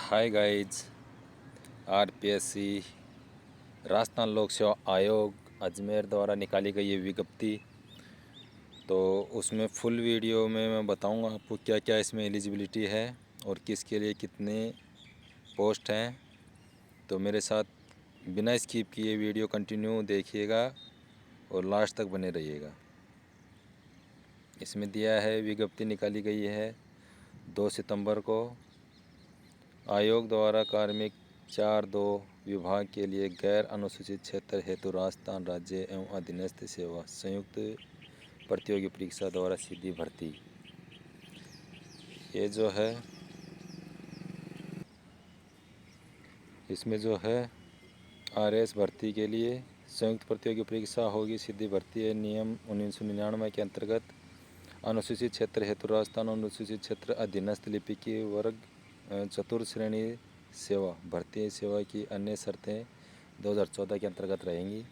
Hi guys. RPSC Rajasthan लोक सेवा आयोग अजमेर द्वारा निकाली गई ये विज्ञप्ति, तो उसमें फुल वीडियो में मैं बताऊंगा आपको क्या क्या इसमें एलिजिबिलिटी है और किसके लिए कितने पोस्ट हैं। तो मेरे साथ बिना स्किप किए वीडियो कंटिन्यू देखिएगा और लास्ट तक बने रहिएगा। इसमें दिया है विज्ञप्ति निकाली गई है 2 सितंबर को। आयोग द्वारा कार्मिक 4(2) विभाग के लिए गैर अनुसूचित क्षेत्र हेतु राजस्थान राज्य एवं अधीनस्थ सेवा संयुक्त प्रतियोगी परीक्षा द्वारा सीधी भर्ती। ये जो है इसमें जो है आरएस भर्ती के लिए संयुक्त प्रतियोगी परीक्षा होगी, सीधी भर्ती है। नियम 1999 के अंतर्गत अनुसूचित क्षेत्र हेतु राजस्थान अनुसूचित क्षेत्र अधीनस्थ लिपिकीय वर्ग चतुर्थ श्रेणी सेवा भर्ती सेवा की अन्य शर्तें 2014 के अंतर्गत रहेंगी।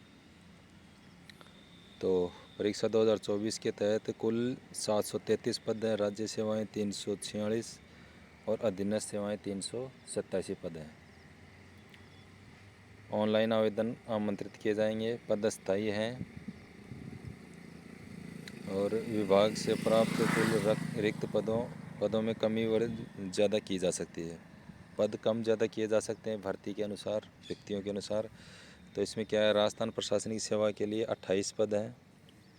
तो परीक्षा 2024 के तहत कुल 733 पद हैं। राज्य सेवाएं 346 और अधीनस्थ सेवाएं 387 पद हैं। ऑनलाइन आवेदन आमंत्रित किए जाएंगे। पद अस्थायी हैं और विभाग से प्राप्त कुल रिक्त पदों में कमी व ज़्यादा की जा सकती है। पद कम ज़्यादा किए जा सकते हैं भर्ती के अनुसार, व्यक्तियों के अनुसार। तो इसमें क्या है, राजस्थान प्रशासनिक सेवा के लिए 28 पद हैं,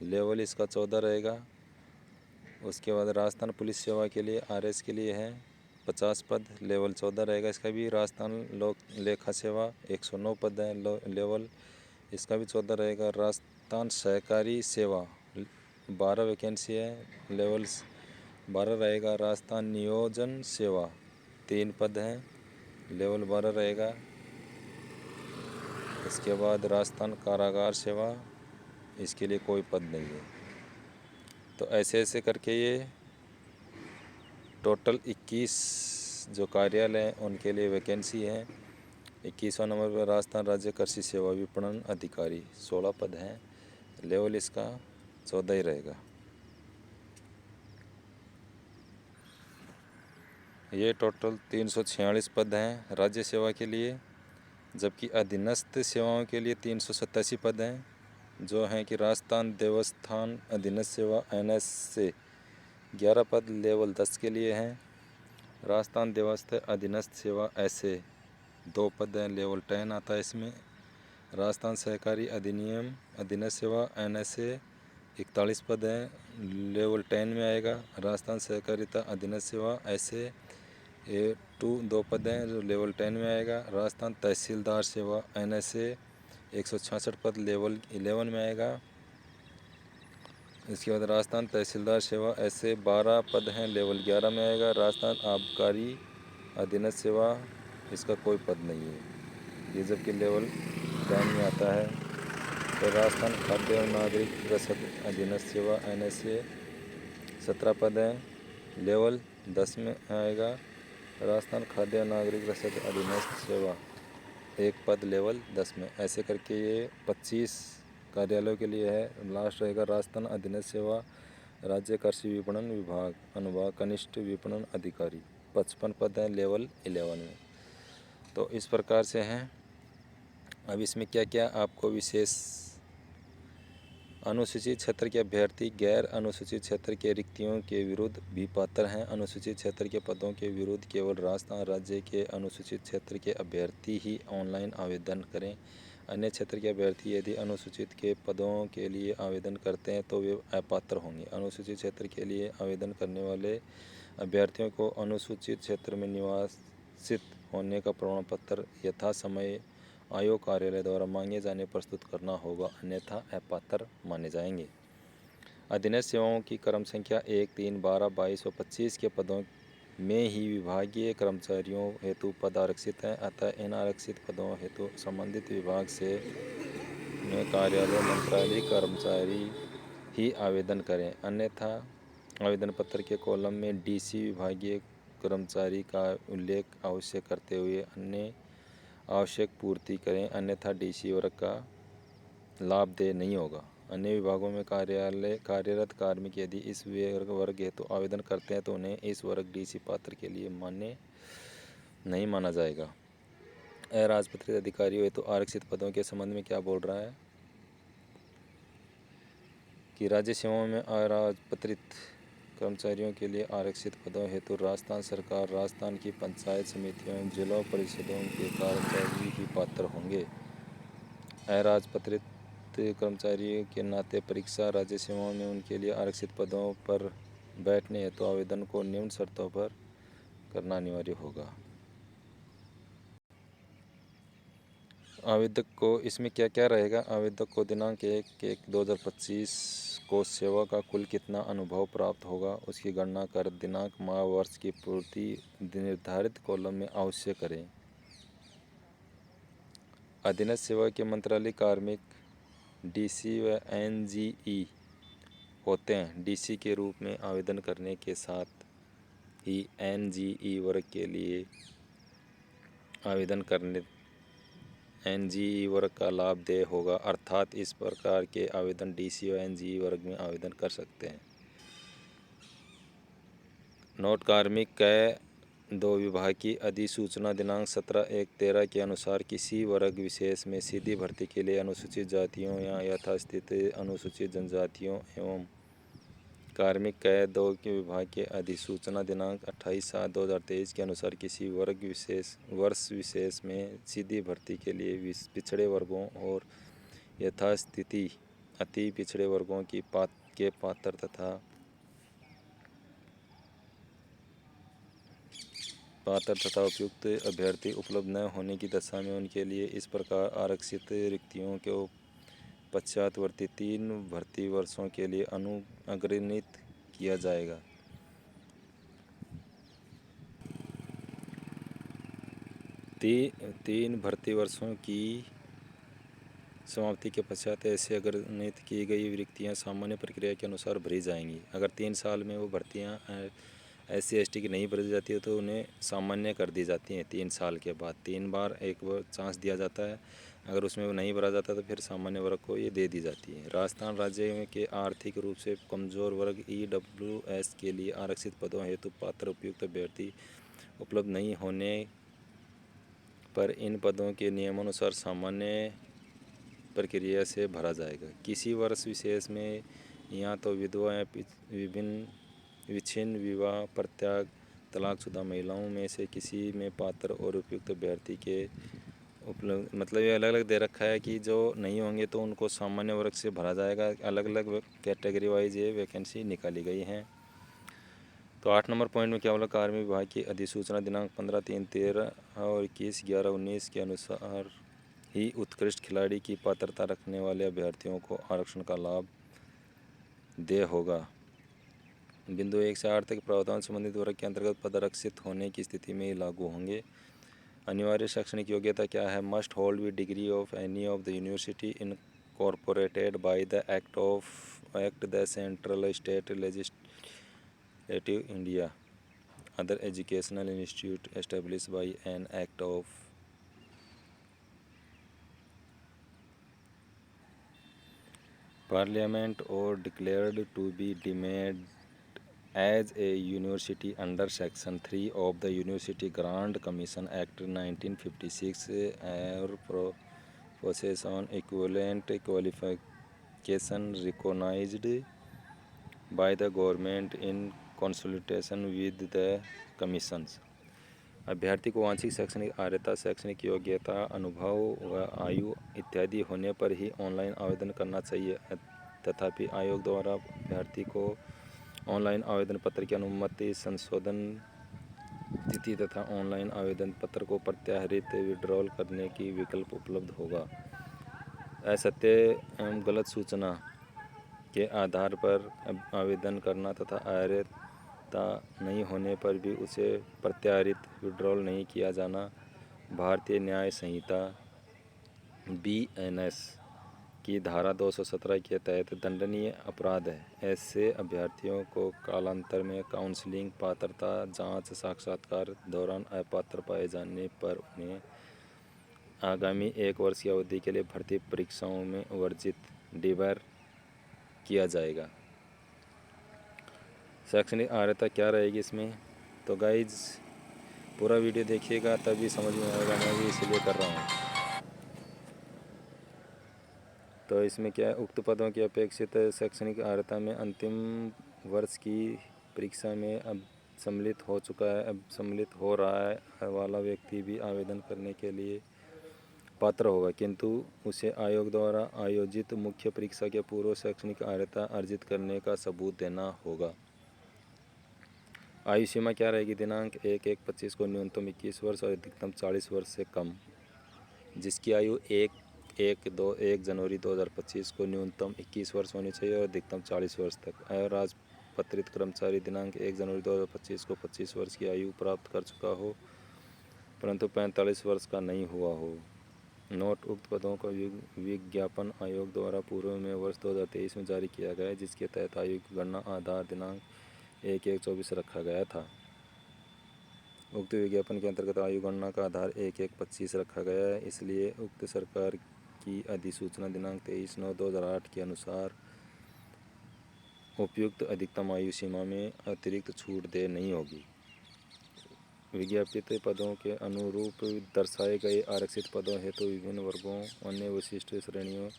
लेवल इसका 14 रहेगा। उसके बाद राजस्थान पुलिस सेवा के लिए आरएस के लिए है 50 पद, लेवल 14 रहेगा। इसका भी राजस्थान लोक लेखा सेवा 109 पद है, लेवल इसका भी 14 रहेगा। राजस्थान सहकारी सेवा 12 वैकेंसी है, लेवल 12 रहेगा। राजस्थान नियोजन सेवा 3 पद हैं, लेवल 12 रहेगा। इसके बाद राजस्थान कारागार सेवा, इसके लिए कोई पद नहीं है। तो ऐसे ऐसे करके ये टोटल 21 जो कार्यालय हैं उनके लिए वैकेंसी है। 21वां नंबर पर राजस्थान राज्य कृषि सेवा विपणन अधिकारी 16 पद हैं, लेवल इसका 14 ही रहेगा। ये टोटल 346 पद हैं राज्य सेवा के लिए, जबकि अधीनस्थ सेवाओं के लिए 387 पद हैं, जो हैं कि राजस्थान देवस्थान अधीनस्थ सेवा एनएस से 11 पद लेवल 10 के लिए हैं। राजस्थान देवस्थ अधीनस्थ सेवा ऐसे 2 पद हैं, लेवल 10 आता है इसमें। राजस्थान सहकारी अधिनियम अधीनस्थ सेवा एनएसए 41 पद हैं, लेवल 10 में आएगा। राजस्थान सहकारिता अधीनस्थ सेवा ऐसे A2 2 पद हैं, जो लेवल 10 में आएगा। राजस्थान तहसीलदार सेवा एनएसए 166 पद, लेवल 11 में आएगा। इसके बाद राजस्थान तहसीलदार सेवा ऐसे 12 पद हैं, लेवल 11 में आएगा। राजस्थान आबकारी अधीनस्थ सेवा, इसका कोई पद नहीं है, ये जबकि लेवल 10 में आता है। तो राजस्थान खाद्य और नागरिक रसद अधीनस्थ सेवा एनएसए 17 पद हैं, लेवल 10 में आएगा। राजस्थान खाद्य और नागरिक रसद अधीनस्थ सेवा 1 पद, लेवल 10 में। ऐसे करके ये 25 कार्यालयों के लिए है। लास्ट रहेगा राजस्थान अधीनस्थ सेवा राज्य कृषि विपणन विभाग अनुभाग कनिष्ठ विपणन अधिकारी 55 पद हैं, लेवल 11 में। तो इस प्रकार से हैं। अब इसमें क्या क्या आपको विशेष, अनुसूचित क्षेत्र के अभ्यर्थी गैर अनुसूचित क्षेत्र के रिक्तियों के विरुद्ध भी पात्र हैं। अनुसूचित क्षेत्र के पदों के विरुद्ध केवल राजस्थान राज्य के अनुसूचित क्षेत्र के अभ्यर्थी ही ऑनलाइन आवेदन करें। अन्य क्षेत्र के अभ्यर्थी यदि अनुसूचित के पदों के लिए आवेदन करते हैं तो वे अपात्र होंगे। अनुसूचित क्षेत्र के लिए आवेदन करने वाले अभ्यर्थियों को अनुसूचित क्षेत्र में निवासित होने का प्रमाण पत्र यथा समय आयोग कार्यालय द्वारा मांगे जाने प्रस्तुत करना होगा, अन्यथा अपात्र माने जाएंगे। अधीनस्थ सेवाओं की क्रम संख्या 1, 3, 12, 22 और 25 के पदों में ही विभागीय कर्मचारियों हेतु पद आरक्षित हैं, अतः इन आरक्षित पदों हेतु संबंधित विभाग से में कार्यालय मंत्रालय कर्मचारी ही आवेदन करें, अन्यथा आवेदन पत्र के कॉलम में डीसी विभागीय कर्मचारी का उल्लेख अवश्य करते हुए अन्य आवश्यक पूर्ति करें, अन्यथा डीसी वर्ग का लाभदेय नहीं होगा। अन्य विभागों में कार्यरत कार्मिक यदि इस वर्ग हेतु आवेदन करते हैं तो उन्हें इस वर्ग डीसी पात्र के लिए मान्य नहीं माना जाएगा। अराजपत्रित अधिकारियों हेतु आरक्षित पदों के संबंध में क्या बोल रहा है कि राज्य सेवाओं में अराजपत्रित कर्मचारियों के लिए आरक्षित पदों हेतु राजस्थान सरकार, राजस्थान की पंचायत समितियों एवं जिला परिषदों के कर्मचारी ही पात्र होंगे। अराजपत्रित कर्मचारियों के नाते परीक्षा राज्य सेवाओं में उनके लिए आरक्षित पदों पर बैठने हेतु आवेदन को निम्न शर्तों पर करना अनिवार्य होगा। आवेदक को इसमें क्या क्या रहेगा? आवेदक को दिनांक 1/1/2025 को सेवा का कुल कितना अनुभव प्राप्त होगा उसकी गणना कर दिनांक, माह, वर्ष की पूर्ति निर्धारित कॉलम में अवश्य करें। अधीनस्थ सेवा के मंत्रालय कार्मिक डीसी व एनजीई होते हैं। डीसी के रूप में आवेदन करने के साथ ही एनजीई वर्ग के लिए आवेदन करने एनजीई वर्ग का लाभ देय होगा, अर्थात इस प्रकार के आवेदन डीसी और एनजीई वर्ग में आवेदन कर सकते हैं। नोट कार्मिक कै 2 विभाग की अधिसूचना दिनांक 17/1/13 के अनुसार किसी वर्ग विशेष में सीधी भर्ती के लिए अनुसूचित जातियों या यथास्थित अनुसूचित जनजातियों एवं कार्मिक कै 2 के विभाग के अधिसूचना दिनांक 28/7/2023 के अनुसार किसी वर्ष विशेष में सीधी भर्ती के लिए पिछड़े वर्गों और यथास्थिति अति पिछड़े वर्गों के पात्र तथा उपयुक्त अभ्यर्थी उपलब्ध न होने की दशा में उनके लिए इस प्रकार आरक्षित रिक्तियों को पश्चातवर्ती 3 भर्ती वर्षों के लिए अग्रणित किया जाएगा। 3 भर्ती वर्षों की समाप्ति के पश्चात ऐसे अग्रणित की गई रिक्तियां सामान्य प्रक्रिया के अनुसार भरी जाएंगी। अगर 3 साल में वो भर्तियां SC/ST की नहीं भरी जाती है तो उन्हें सामान्य कर दी जाती हैं। 3 साल के बाद 3 बार एक बार चांस दिया जाता है। अगर उसमें वो नहीं भरा जाता तो फिर सामान्य वर्ग को ये दे दी जाती है। राजस्थान राज्य के आर्थिक रूप से कमजोर वर्ग EWS के लिए आरक्षित पदों हेतु पात्र उपयुक्त अभ्यर्थी उपलब्ध नहीं होने पर इन पदों के नियमानुसार सामान्य प्रक्रिया से भरा जाएगा। किसी वर्ष विशेष में या तो विधवा या विच्छिन्न, विवाह, परित्याग, तलाकशुदा महिलाओं में से किसी में पात्र और उपयुक्त अभ्यर्थी के उपलब्ध, मतलब ये अलग अलग दे रखा है कि जो नहीं होंगे तो उनको सामान्य वर्ग से भरा जाएगा। अलग अलग कैटेगरी वाइज ये वैकेंसी निकाली गई हैं। तो 8 नंबर पॉइंट में क्या बोला? कार्मिक विभाग की अधिसूचना दिनांक 15/3/13 और 21/11/19 के अनुसार ही उत्कृष्ट खिलाड़ी की पात्रता रखने वाले अभ्यर्थियों को आरक्षण का लाभ देय होगा। बिंदु 1 से 8 तक प्रावधान संबंधित वर्ग के अंतर्गत पद आरक्षित होने की स्थिति में ही लागू होंगे। अनिवार्य शैक्षणिक योग्यता क्या है? Must hold with degree of any of the university incorporated by the act the central state legislative India other educational institute established by an act of Parliament or declared to be deemed as a university under Section 3 of the University Grant Commission Act 1956 or possess on equivalent qualification recognized by the government in consultation with the commissions। अभ्यर्थी को वांछित शैक्षणिक अर्हता, शैक्षणिक योग्यता, अनुभव व आयु इत्यादि होने पर ही ऑनलाइन आवेदन करना चाहिए। तथापि आयोग द्वारा अभ्यर्थी को ऑनलाइन आवेदन पत्र की अनुमति, संशोधन तिथि तथा ऑनलाइन आवेदन पत्र को प्रत्याहृत विड्रॉल करने की विकल्प उपलब्ध होगा। असत्य एवं गलत सूचना के आधार पर आवेदन करना तथा अर्हता नहीं होने पर भी उसे प्रत्याहृत विड्रॉल नहीं किया जाना भारतीय न्याय संहिता BNS की धारा 217 के तहत दंडनीय अपराध है। ऐसे अभ्यर्थियों को कालांतर में काउंसलिंग, पात्रता जांच, साक्षात्कार दौरान अपात्र पाए जाने पर उन्हें आगामी 1 वर्ष की अवधि के लिए भर्ती परीक्षाओं में वर्जित डिबार किया जाएगा। शैक्षणिक अर्हता क्या रहेगी इसमें? तो गाइज पूरा वीडियो देखिएगा तभी समझ में आएगा, मैं भी इसीलिए कर रहा हूँ। तो इसमें क्या है, उक्त पदों की अपेक्षित शैक्षणिक अर्हता में अंतिम वर्ष की परीक्षा में अब सम्मिलित हो चुका है, अब सम्मिलित हो रहा है वाला व्यक्ति भी आवेदन करने के लिए पात्र होगा, किंतु उसे आयोग द्वारा आयोजित मुख्य परीक्षा के पूर्व शैक्षणिक अर्हता अर्जित करने का सबूत देना होगा। आयु सीमा क्या रहेगी? दिनांक 1/1/25 को न्यूनतम 21 वर्ष और अधिकतम 40 वर्ष से कम। जिसकी आयु 1 जनवरी 2025 को न्यूनतम 21 वर्ष होनी चाहिए और अधिकतम 40 वर्ष तक। अराजपत्रित कर्मचारी दिनांक 1 जनवरी 2025 को 25 वर्ष की आयु प्राप्त कर चुका हो परंतु 45 वर्ष का नहीं हुआ हो। नोट: उक्त पदों का विज्ञापन आयोग द्वारा पूर्व में वर्ष 2023 में जारी किया गया है, जिसके तहत आयु की गणना आधार दिनांक 1/1/24 रखा गया था। उक्त विज्ञापन के अंतर्गत आयु गणना का आधार 1/1/25 रखा गया है, इसलिए उक्त सरकार की अधिसूचना दिनांक 23/9/2008 के अनुसार उपयुक्त अधिकतम आयु सीमा में अतिरिक्त छूट दे नहीं होगी। विज्ञापित पदों के अनुरूप दर्शाए गए आरक्षित पदों हेतु विभिन्न वर्गों, अन्य विशिष्ट श्रेणियों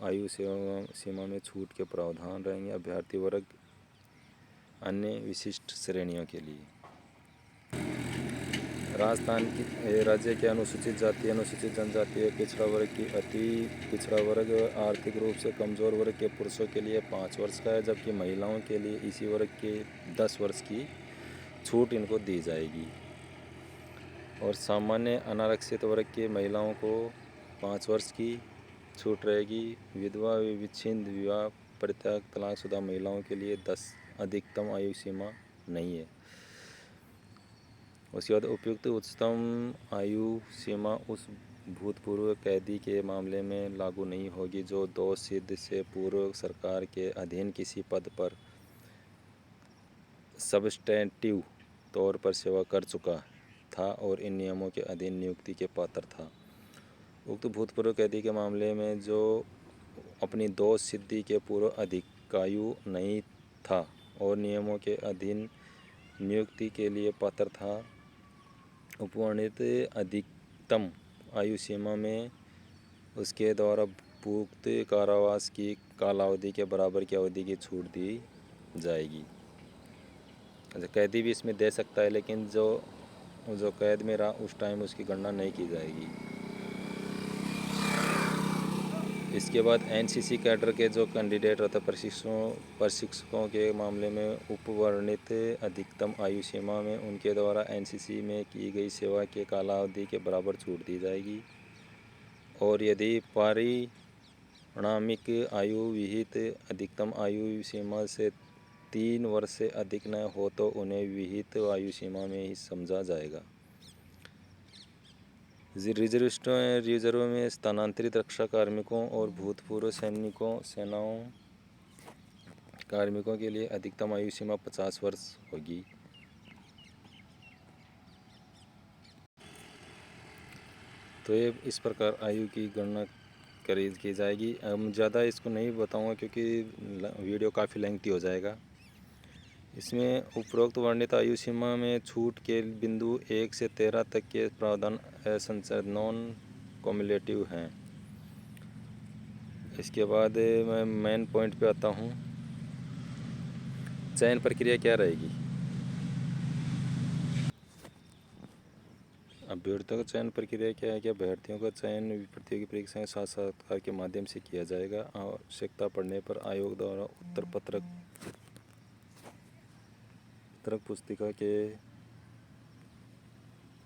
आयु सीमा में छूट के प्रावधान रहेंगे। अभ्यर्थी वर्ग अन्य विशिष्ट श्रेणियों के लिए राजस्थान की राज्य के अनुसूचित जाति, अनुसूचित जनजाति, पिछड़ा वर्ग की अति पिछड़ा वर्ग, आर्थिक रूप से कमज़ोर वर्ग के पुरुषों के लिए 5 वर्ष का है, जबकि महिलाओं के लिए इसी वर्ग के 10 वर्ष की छूट इनको दी जाएगी। और सामान्य अनारक्षित वर्ग की महिलाओं को 5 वर्ष की छूट रहेगी। विधवा, विच्छिन्न, विवाह, परित्याग, तलाकशुदा महिलाओं के लिए 10 अधिकतम आयु सीमा नहीं है। उसके बाद उपयुक्त उच्चतम आयु सीमा उस भूतपूर्व कैदी के मामले में लागू नहीं होगी जो दोष सिद्ध से पूर्व सरकार के अधीन किसी पद पर सब्स्टैंटिव तौर पर सेवा कर चुका था और इन नियमों के अधीन नियुक्ति के पात्र था। उक्त भूतपूर्व कैदी के मामले में जो अपनी दोष सिद्धि के पूर्व अधिकायु नहीं था और नियमों के अधीन नियुक्ति के लिए पात्र था, उपवर्णित अधिकतम आयु सीमा में उसके द्वारा भुक्त कारावास की कालावधि के बराबर की अवधि की छूट दी जाएगी। अच्छा, कैदी भी इसमें दे सकता है, लेकिन जो कैद में रहा उस टाइम उसकी गणना नहीं की जाएगी। इसके बाद एनसीसी कैडर के जो कैंडिडेट रहते प्रशिक्षकों के मामले में उपवर्णित अधिकतम आयु सीमा में उनके द्वारा एनसीसी में की गई सेवा के कालावधि के बराबर छूट दी जाएगी। और यदि पारिणामिक आयु विहित अधिकतम आयु सीमा से 3 वर्ष से अधिक न हो तो उन्हें विहित आयु सीमा में ही समझा जाएगा। रिजर्व में स्थानांतरित रक्षा कार्मिकों और भूतपूर्व सेनाओं कार्मिकों के लिए अधिकतम आयु सीमा 50 वर्ष होगी। तो ये इस प्रकार आयु की गणना की जाएगी। हम ज़्यादा इसको नहीं बताऊंगा क्योंकि वीडियो काफ़ी लेंथी हो जाएगा। इसमें उपरोक्त वर्णित आयु सीमा में छूट के बिंदु 1 से 13 तक के प्रावधान असंशय नॉन कम्युलेटिव हैं। इसके बाद मैं मेन पॉइंट पे आता हूँ। चयन प्रक्रिया क्या रहेगी? अभ्यर्थियों का चयन प्रक्रिया क्या है? कि अभ्यर्थियों का चयन प्रतियोगी परीक्षाएं साक्षात्कार के माध्यम से किया जाएगा। आवश्यकता पड़ने पर आयोग द्वारा उत्तर पत्रक पुस्तिका के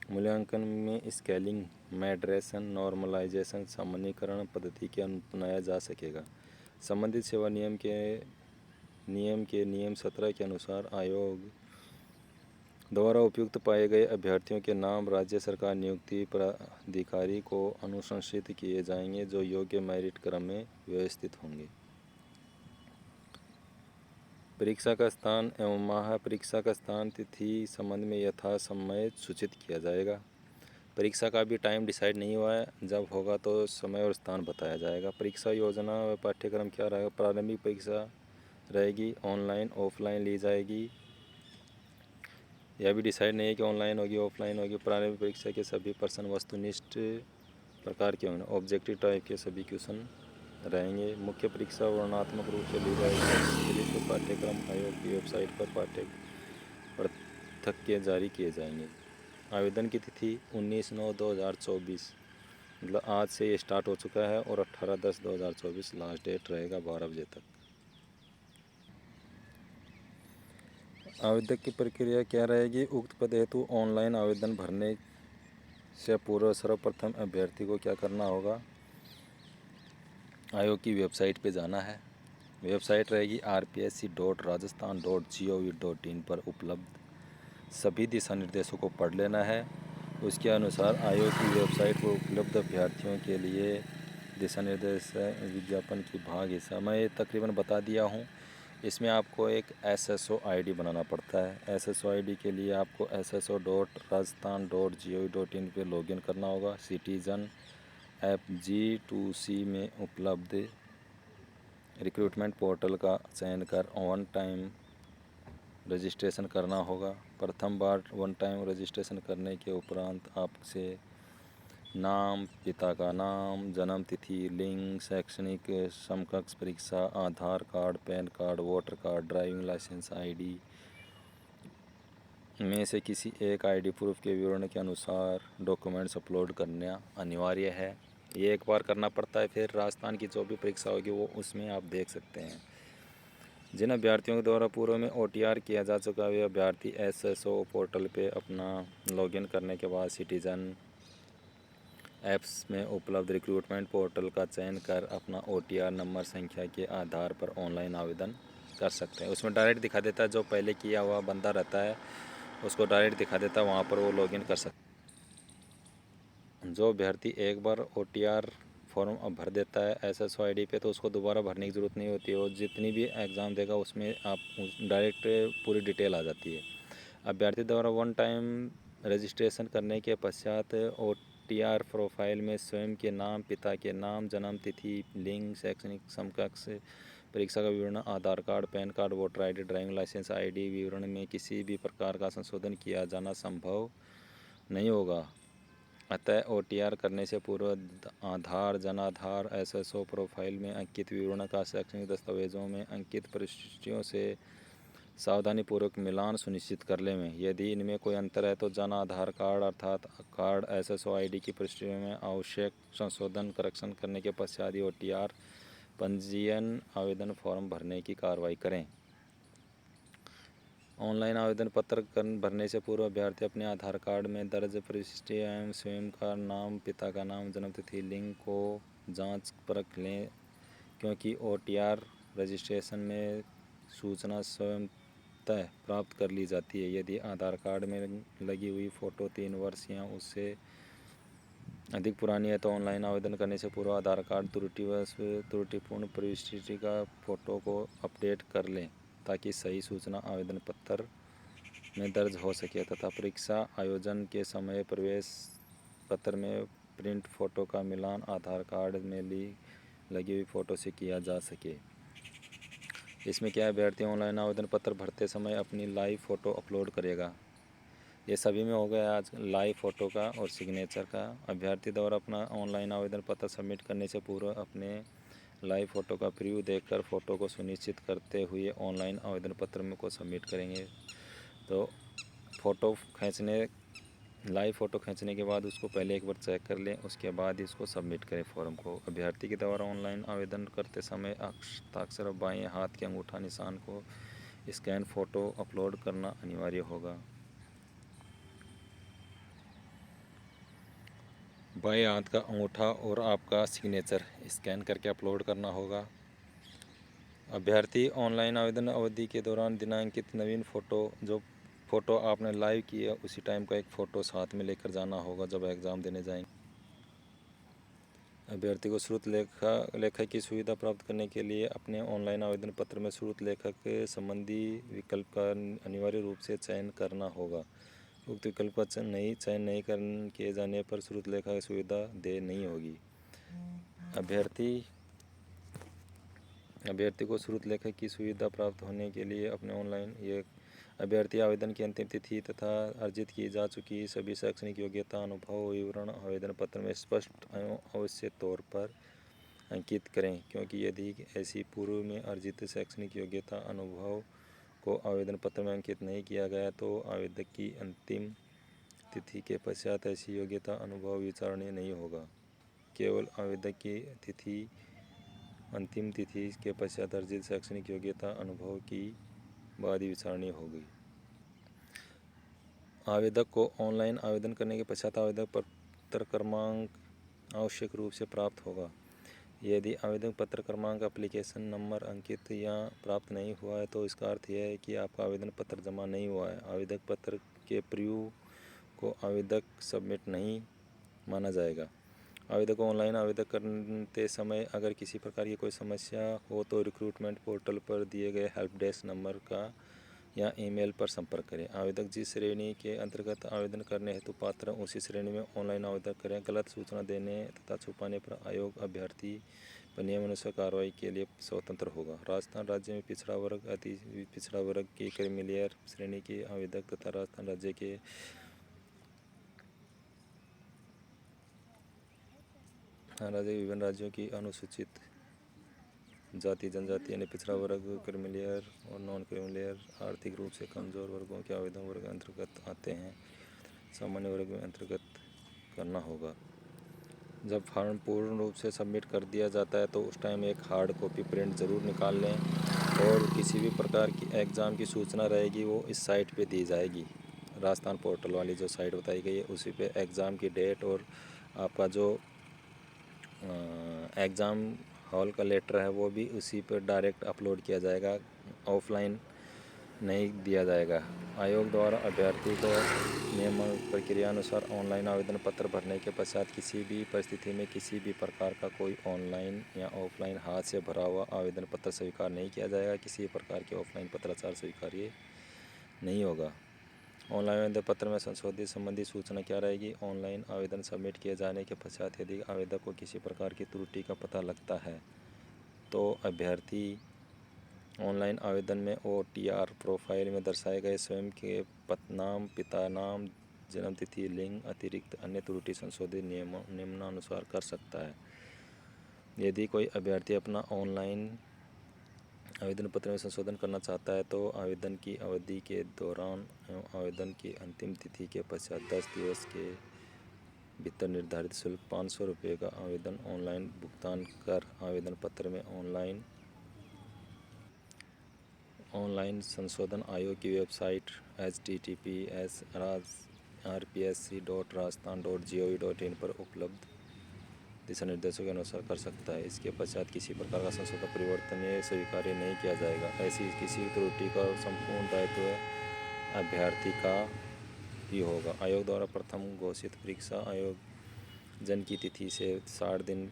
मूल्यांकन में स्केलिंग, मैड्रेशन, नॉर्मलाइजेशन, सामान्यीकरण पद्धति के अपनाया जा सकेगा। संबंधित सेवा नियम के नियम 17 के अनुसार आयोग द्वारा उपयुक्त पाए गए अभ्यर्थियों के नाम राज्य सरकार नियुक्ति प्राधिकारी को अनुशंसित किए जाएंगे, जो योग्य मेरिट क्रम में व्यवस्थित होंगे। परीक्षा का स्थान एवं माह परीक्षा का स्थान तिथि संबंध में यथासमय सूचित किया जाएगा। परीक्षा का भी टाइम डिसाइड नहीं हुआ है, जब होगा तो समय और स्थान बताया जाएगा। परीक्षा योजना व पाठ्यक्रम क्या रहेगा? प्रारंभिक परीक्षा रहेगी ऑनलाइन, ऑफलाइन ली जाएगी। यह भी डिसाइड नहीं है कि ऑनलाइन होगी ऑफलाइन होगी। प्रारंभिक परीक्षा के सभी प्रश्न वस्तुनिष्ठ प्रकार के होंगे, ऑब्जेक्टिव टाइप के सभी क्वेश्चन रहेंगे। मुख्य परीक्षा वर्णनात्मक रूप से ली जाएगी। अतिरिक्त पाठ्यक्रम आयोग की वेबसाइट पर पाठ्य पृथक के जारी किए जाएंगे। आवेदन की तिथि 19/9/2024, मतलब आज से ये स्टार्ट हो चुका है और 18/10/2024 लास्ट डेट रहेगा 12 बजे तक। आवेदन की प्रक्रिया क्या रहेगी? उक्त पद हेतु ऑनलाइन आवेदन भरने से पूर्व सर्वप्रथम अभ्यर्थी को क्या करना होगा? आयोग की वेबसाइट पे जाना है। वेबसाइट रहेगी rpsc.rajasthan.gov.in पर उपलब्ध सभी दिशा निर्देशों को पढ़ लेना है। उसके अनुसार आयोग की वेबसाइट पर उपलब्ध अभ्यर्थियों के लिए दिशा निर्देश विज्ञापन की भाग हिस्सा मैं तकरीबन बता दिया हूँ। इसमें आपको एक SSO ID बनाना पड़ता है। SSO ID के लिए आपको sso.rajasthan.gov.in पे लॉगिन करना होगा। सिटीजन ऐप G2C में उपलब्ध रिक्रूटमेंट पोर्टल का चयन कर वन टाइम रजिस्ट्रेशन करना होगा। प्रथम बार वन टाइम रजिस्ट्रेशन करने के उपरांत आपसे नाम, पिता का नाम, जन्म तिथि, लिंग, शैक्षणिक समकक्ष परीक्षा, Aadhaar card, PAN card, voter card, driving licence ID में से किसी एक ID प्रूफ के विवरण के अनुसार डॉक्यूमेंट्स अपलोड करना अनिवार्य है। ये एक बार करना पड़ता है, फिर राजस्थान की जो भी परीक्षा होगी वो उसमें आप देख सकते हैं। जिन अभ्यर्थियों के द्वारा पूर्व में OTR किया जा चुका है वे अभ्यर्थी SSO पोर्टल पे अपना लॉगिन करने के बाद सिटीजन ऐप्स में उपलब्ध रिक्रूटमेंट पोर्टल का चयन कर अपना OTR नंबर संख्या के आधार पर ऑनलाइन आवेदन कर सकते हैं। उसमें डायरेक्ट दिखा देता है, जो पहले किया हुआ बंदा रहता है उसको डायरेक्ट दिखा देता है, वहाँ पर वो लॉगिन कर सकता है। जो अभ्यर्थी एक बार OTR फॉर्म भर देता है SSO ID पे तो उसको दोबारा भरने की ज़रूरत नहीं होती है। और जितनी भी एग्ज़ाम देगा उसमें आप डायरेक्ट पूरी डिटेल आ जाती है। अभ्यर्थी द्वारा वन टाइम रजिस्ट्रेशन करने के पश्चात OTR प्रोफाइल में स्वयं के नाम, पिता के नाम, जन्म तिथि, लिंग, शैक्षणिक समकक्ष परीक्षा का विवरण, Aadhaar card, PAN card, voter ID, driving licence ID विवरण में किसी भी प्रकार का संशोधन किया जाना संभव नहीं होगा। अतः OTR करने से पूर्व आधार, जनाधार, SSO प्रोफाइल में अंकित विवरण का शैक्षणिक दस्तावेजों में अंकित प्रविष्टियों से सावधानीपूर्वक मिलान सुनिश्चित कर लें। यदि इनमें कोई अंतर है तो जन आधार कार्ड अर्थात कार्ड SSO ID की प्रविष्टियों में आवश्यक संशोधन करेक्शन करने के पश्चात ही OTR पंजीयन आवेदन फॉर्म भरने की कार्रवाई करें। ऑनलाइन आवेदन पत्र भरने से पूर्व अभ्यर्थी अपने आधार कार्ड में दर्ज प्रविष्टियाँ एवं स्वयं का नाम, पिता का नाम, जन्म तिथि, लिंग को जांच परख लें, क्योंकि OTR रजिस्ट्रेशन में सूचना स्वयंतः प्राप्त कर ली जाती है। यदि आधार कार्ड में लगी हुई फ़ोटो 3 वर्ष या उससे अधिक पुरानी है तो ऑनलाइन आवेदन करने से पूर्व आधार कार्ड त्रुटिवश त्रुटिपूर्ण प्रविष्टि का फ़ोटो को अपडेट कर लें ताकि सही सूचना आवेदन पत्र में दर्ज हो सके तथा परीक्षा आयोजन के समय प्रवेश पत्र में प्रिंट फ़ोटो का मिलान आधार कार्ड में लगी हुई फ़ोटो से किया जा सके। इसमें क्या अभ्यर्थी ऑनलाइन आवेदन पत्र भरते समय अपनी लाइव फ़ोटो अपलोड करेगा। ये सभी में हो गया आज लाइव फ़ोटो का और सिग्नेचर का। अभ्यर्थी द्वारा अपना ऑनलाइन आवेदन पत्र सबमिट करने से पूर्व अपने लाइव फ़ोटो का प्रीव्यू देखकर फ़ोटो को सुनिश्चित करते हुए ऑनलाइन आवेदन पत्र में को सबमिट करेंगे। तो लाइव फ़ोटो खींचने के बाद उसको पहले एक बार चेक कर लें, उसके बाद इसको सबमिट करें फॉर्म को। अभ्यर्थी के द्वारा ऑनलाइन आवेदन करते समय हस्ताक्षर बाएं हाथ के अंगूठा निशान को स्कैन फ़ोटो अपलोड करना अनिवार्य होगा। बाएं हाथ का अंगूठा और आपका सिग्नेचर स्कैन करके अपलोड करना होगा। अभ्यर्थी ऑनलाइन आवेदन अवधि के दौरान दिनांकित नवीन फ़ोटो आपने लाइव किया उसी टाइम का एक फ़ोटो साथ में लेकर जाना होगा जब एग्ज़ाम देने जाएंगे। अभ्यर्थी को श्रुत लेखक की सुविधा प्राप्त करने के लिए अपने ऑनलाइन आवेदन पत्र में श्रुत लेखक संबंधी विकल्प का अनिवार्य रूप से चयन करना होगा। उक्त विकल्प का चयन नहीं किए जाने पर श्रुत लेखक की सुविधा दे नहीं होगी। अभ्यर्थी को श्रुत लेखक की सुविधा प्राप्त होने के लिए अपने अभ्यर्थी आवेदन की अंतिम तिथि तथा अर्जित की जा चुकी सभी शैक्षणिक योग्यता अनुभव विवरण आवेदन पत्र में स्पष्ट एवं अवश्य तौर पर अंकित करें, क्योंकि यदि ऐसी पूर्व में अर्जित शैक्षणिक योग्यता अनुभव को आवेदन पत्र में अंकित नहीं किया गया तो आवेदक की अंतिम तिथि के पश्चात ऐसी योग्यता अनुभव विचारणीय नहीं होगा। केवल आवेदक की अंतिम तिथि के पश्चात अर्जित शैक्षणिक योग्यता अनुभव की बाद ही विचारणीय होगी। आवेदक को ऑनलाइन आवेदन करने के पश्चात आवेदक पत्र क्रमांक आवश्यक रूप से प्राप्त होगा। यदि आवेदन पत्र क्रमांक एप्लीकेशन नंबर अंकित या प्राप्त नहीं हुआ है तो इसका अर्थ यह है कि आपका आवेदन पत्र जमा नहीं हुआ है। आवेदक पत्र के प्रीव्यू को आवेदक सबमिट नहीं माना जाएगा। आवेदक को ऑनलाइन आवेदन करते समय अगर किसी प्रकार की कोई समस्या हो तो रिक्रूटमेंट पोर्टल पर दिए गए हेल्प डेस्क नंबर का या ईमेल पर संपर्क करें। आवेदक जिस श्रेणी के अंतर्गत आवेदन करने हेतु पात्र उसी श्रेणी में ऑनलाइन आवेदन करें। गलत सूचना देने तथा छुपाने पर आयोग अभ्यर्थी पर नियमानुसार कार्रवाई के लिए स्वतंत्र होगा। राजस्थान राज्य में पिछड़ा वर्ग, अति पिछड़ा वर्ग की क्रीमिलेयर श्रेणी के आवेदक तथा राजस्थान राज्य के विभिन्न राज्यों की अनुसूचित जाति जनजाति यानी पिछड़ा वर्ग, क्रीमिलेयर और नॉन क्रीमिलेयर आर्थिक रूप से कमजोर वर्गों के आवेदन वर्ग अंतर्गत आते हैं। सामान्य वर्ग में अंतर्गत करना होगा। जब फॉर्म पूर्ण रूप से सबमिट कर दिया जाता है तो उस टाइम एक हार्ड कॉपी प्रिंट ज़रूर निकाल लें और किसी भी प्रकार की एग्ज़ाम की सूचना रहेगी वो इस साइट पे दी जाएगी। राजस्थान पोर्टल वाली जो साइट बताई गई है उसी पे एग्ज़ाम की डेट और आपका जो एग्ज़ाम हॉल का लेटर है वो भी उसी पर डायरेक्ट अपलोड किया जाएगा, ऑफलाइन नहीं दिया जाएगा। आयोग द्वारा अभ्यर्थी को नियम प्रक्रिया अनुसार ऑनलाइन आवेदन पत्र भरने के पश्चात किसी भी परिस्थिति में किसी भी प्रकार का कोई ऑनलाइन या ऑफलाइन हाथ से भरा हुआ आवेदन पत्र स्वीकार नहीं किया जाएगा। किसी प्रकार के ऑफलाइन पत्राचार स्वीकार्य नहीं होगा। ऑनलाइन आवेदन पत्र में संशोधित संबंधी सूचना क्या रहेगी? ऑनलाइन आवेदन सबमिट किए जाने के पश्चात यदि आवेदक को किसी प्रकार की त्रुटि का पता लगता है तो अभ्यर्थी ऑनलाइन आवेदन में OTR प्रोफाइल में दर्शाए गए स्वयं के नाम, पिता नाम, जन्मतिथि, लिंग अतिरिक्त अन्य त्रुटि संशोधित निम्नानुसार कर सकता है। यदि कोई अभ्यर्थी अपना ऑनलाइन आवेदन पत्र में संशोधन करना चाहता है तो आवेदन की अवधि के दौरान एवं आवेदन की अंतिम तिथि के पश्चात 10 दिवस के भीतर निर्धारित शुल्क 500 रुपये का आवेदन ऑनलाइन भुगतान कर आवेदन पत्र में ऑनलाइन संशोधन आयोग की वेबसाइट https://rpsc.rajasthan.gov.in पर उपलब्ध दिशा निर्देशों के अनुसार कर सकता है। इसके पश्चात किसी प्रकार का संशोधन परिवर्तनीय स्वीकार्य नहीं किया जाएगा। ऐसी किसी त्रुटि का संपूर्ण दायित्व अभ्यर्थी का ही होगा। आयोग द्वारा प्रथम घोषित परीक्षा आयोजन की तिथि से 60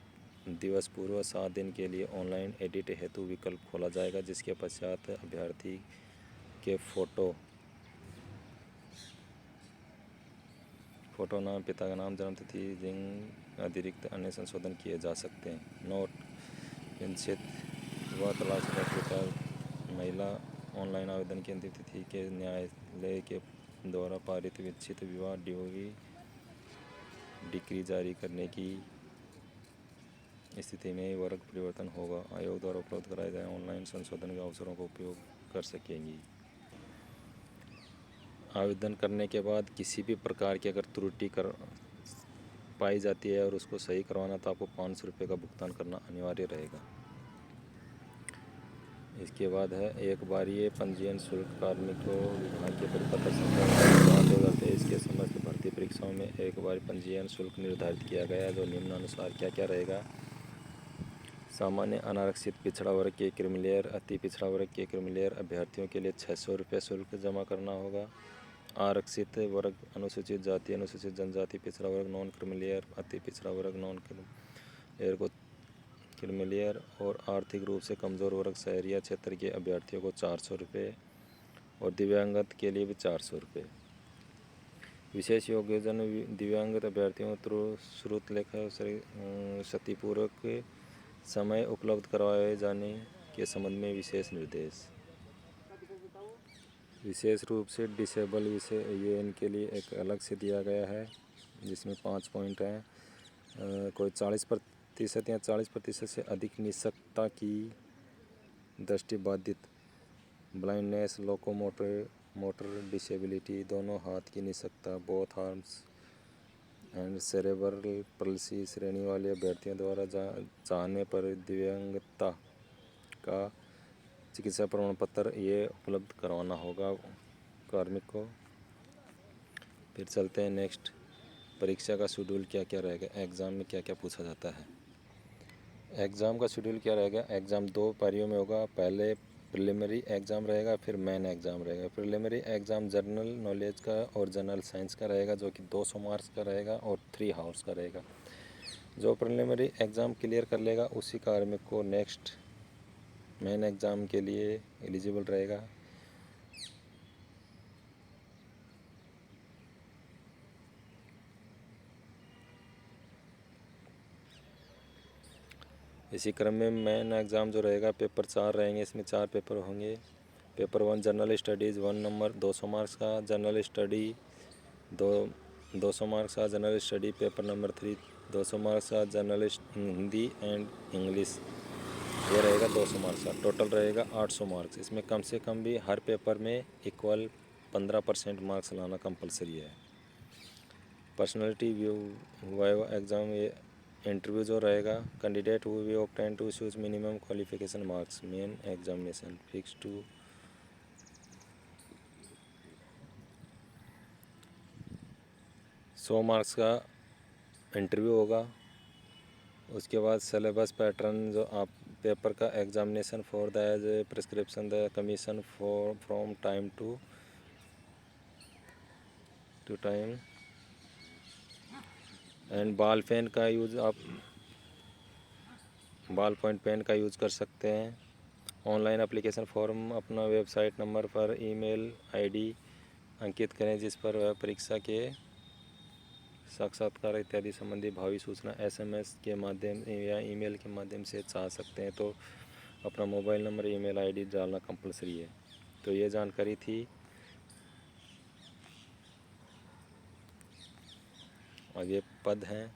दिवस पूर्व 7 दिन के लिए ऑनलाइन एडिट हेतु विकल्प खोला जाएगा, जिसके पश्चात अभ्यर्थी के फोटो, नाम, पिता का नाम, जन्मतिथि, लिंग अतिरिक्त अन्य संशोधन किए जा सकते हैं। नोट: विच्छेद व तलाक पीड़िता महिला ऑनलाइन आवेदन की अंतिम तिथि के न्यायालय के द्वारा पारित विच्छेद विवाह डिक्री जारी करने की स्थिति में ही वर्ग परिवर्तन होगा। आयोग द्वारा उपलब्ध कराए गए ऑनलाइन संशोधन के अवसरों का उपयोग कर सकेंगी। आवेदन करने के बाद किसी भी प्रकार की अगर त्रुटि पाई जाती है और उसको सही करवाना तो आपको 500 रुपये का भुगतान करना अनिवार्य रहेगा। इसके बाद है एक बारीय पंजीयन शुल्क। कार्मिकों विभाग के परिपत्र संख्या 2023 के समस्त भर्ती परीक्षाओं में एक बार पंजीयन शुल्क निर्धारित किया गया है, जो निम्नानुसार क्या क्या रहेगा। सामान्य अनारक्षित पिछड़ा वर्ग के क्रीमिलेयर, अति पिछड़ा वर्ग के क्रीमिलेयर अभ्यर्थियों के लिए 600 रुपये शुल्क जमा करना होगा। आरक्षित वर्ग, अनुसूचित जाति, अनुसूचित जनजाति, पिछड़ा वर्ग, नॉन क्रीमिलेयर, अति पिछड़ा वर्ग, नॉन क्रीमिलेयर और आर्थिक रूप से कमज़ोर वर्ग शहरिया क्षेत्र के अभ्यर्थियों को 400 रुपये और दिव्यांगत के लिए भी 400 रुपये। विशेष योग्यजन दिव्यांगत अभ्यर्थियों श्रुतलेख क्षतिपूर्वक समय उपलब्ध करवाए जाने के संबंध में विशेष निर्देश। विशेष रूप से डिसेबल विषय ये इनके लिए एक अलग से दिया गया है, जिसमें 5 पॉइंट हैं। कोई 40% या 40% से अधिक निशक्तता की दृष्टिबाधित, ब्लाइंडनेस, मोटर डिसेबिलिटी, दोनों हाथ की निशक्तता, both arms and cerebral palsy श्रेणी वाले अभ्यर्थियों द्वारा चाहने पर दिव्यांगता का चिकित्सा प्रमाण पत्र ये उपलब्ध करवाना होगा कार्मिक को। फिर चलते हैं नेक्स्ट, परीक्षा का शेड्यूल क्या क्या रहेगा, एग्ज़ाम में क्या क्या पूछा जाता है। एग्ज़ाम का शेड्यूल क्या रहेगा, एग्ज़ाम 2 पारियों में होगा। पहले प्रिलिमिनरी एग्ज़ाम रहेगा, फिर मेन एग्ज़ाम रहेगा। प्रिलिमिनरी एग्ज़ाम जनरल नॉलेज का और जनरल साइंस का रहेगा, जो कि 200 मार्क्स का रहेगा और 3 आवर्स का रहेगा। जो प्रिलिमिनरी एग्ज़ाम क्लियर कर लेगा उसी कार्मिक को नेक्स्ट मेन एग्ज़ाम के लिए एलिजिबल रहेगा। इसी क्रम में मेन एग्ज़ाम जो रहेगा, पेपर 4 रहेंगे, इसमें 4 पेपर होंगे। Paper 1 general studies 1 number 200 marks का, जनरल स्टडी 200 मार्क्स का, general study paper number 3 200 marks का, जनरल हिंदी एंड इंग्लिश ये रहेगा 200 मार्क्स का। टोटल रहेगा 800 मार्क्स। इसमें कम से कम भी हर पेपर में इक्वल 15% मार्क्स लाना कंपलसरी है। पर्सनैलिटी व्यू वाइवा एग्ज़ाम ये इंटरव्यू जो रहेगा, candidate who we obtain to choose minimum qualification marks main examination fix to 100 marks का इंटरव्यू होगा। उसके बाद सिलेबस पैटर्न जो आप पेपर का examination for the as a prescription the commission for from time to time and ball pen का use आप ball point pen का यूज़ कर सकते हैं। ऑनलाइन एप्लीकेशन फॉर्म अपना वेबसाइट नंबर पर ईमेल आईडी अंकित करें जिस पर वह परीक्षा के साक्षात्कार इत्यादि संबंधी भावी सूचना एसएमएस के माध्यम या ईमेल के माध्यम से चाह सकते हैं, तो अपना मोबाइल नंबर ईमेल आईडी डालना कंपलसरी है। तो ये जानकारी थी। आगे पद हैं,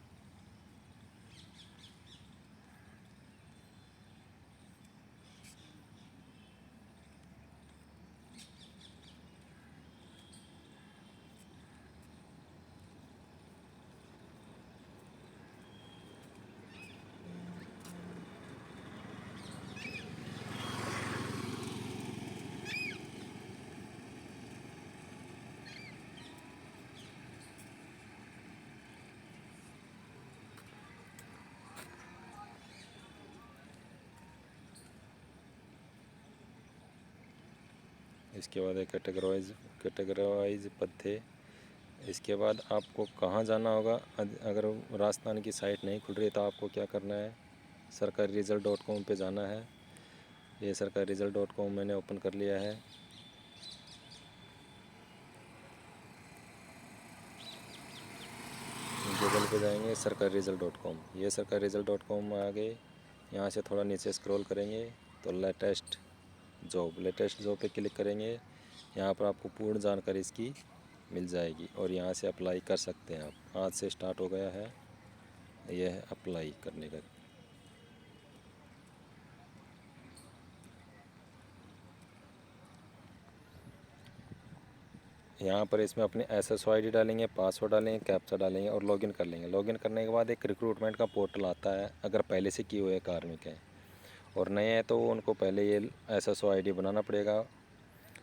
इसके बाद एक कैटेगराइज पद थे। इसके बाद आपको कहाँ जाना होगा, अगर राजस्थान की साइट नहीं खुल रही तो आपको क्या करना है, सरकारी रिजल्ट .com पे जाना है। ये सरकारी रिजल्ट .com मैंने ओपन कर लिया है। गूगल पे जाएंगे सरकारी रिजल्ट .com, ये सरकारी रिजल्ट .com में आ गए। यहाँ से थोड़ा नीचे स्क्रॉल करेंगे तो लेटेस्ट जॉब पे क्लिक करेंगे। यहाँ पर आपको पूर्ण जानकारी इसकी मिल जाएगी और यहाँ से अप्लाई कर सकते हैं आप। आज से स्टार्ट हो गया है, यह है अप्लाई करने का। यहाँ पर इसमें अपने SSO ID डालेंगे, पासवर्ड डालेंगे, कैप्चा डालेंगे और लॉगिन कर लेंगे। लॉगिन करने के बाद एक रिक्रूटमेंट का पोर्टल आता है। अगर पहले से किए हुए कार्मिक हैं और नए हैं तो उनको पहले ये SSO ID बनाना पड़ेगा।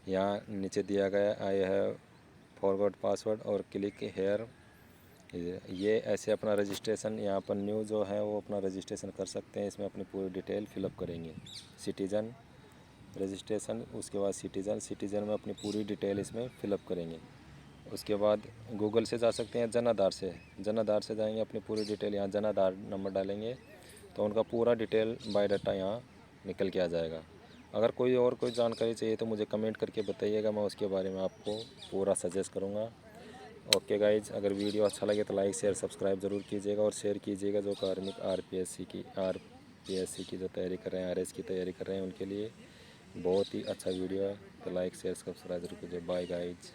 यहाँ नीचे दिया गया आई हैव फॉरगॉट पासवर्ड और क्लिक हेयर। ये ऐसे अपना रजिस्ट्रेशन यहाँ पर न्यू जो है वो अपना रजिस्ट्रेशन कर सकते हैं। इसमें अपनी पूरी डिटेल फिलअप करेंगे, सिटीज़न रजिस्ट्रेशन, उसके बाद सिटीज़न में अपनी पूरी डिटेल इसमें फ़िलअप करेंगे। उसके बाद गूगल से जा सकते हैं, जन आधार से जाएंगे, अपनी पूरी डिटेल यहाँ जन आधार नंबर डालेंगे तो उनका पूरा डिटेल बायोडाटा यहाँ निकल के आ जाएगा। अगर कोई जानकारी चाहिए तो मुझे कमेंट करके बताइएगा, मैं उसके बारे में आपको पूरा सजेस्ट करूँगा। ओके गाइज, अगर वीडियो अच्छा लगे तो लाइक शेयर सब्सक्राइब ज़रूर कीजिएगा और शेयर कीजिएगा। जो कार्मिक आरपीएससी की जो तैयारी कर रहे हैं, आरएस की तैयारी कर रहे हैं, उनके लिए बहुत ही अच्छा वीडियो है। तो लाइक शेयर सब्सक्राइब जरूर कीजिए। Bye guys.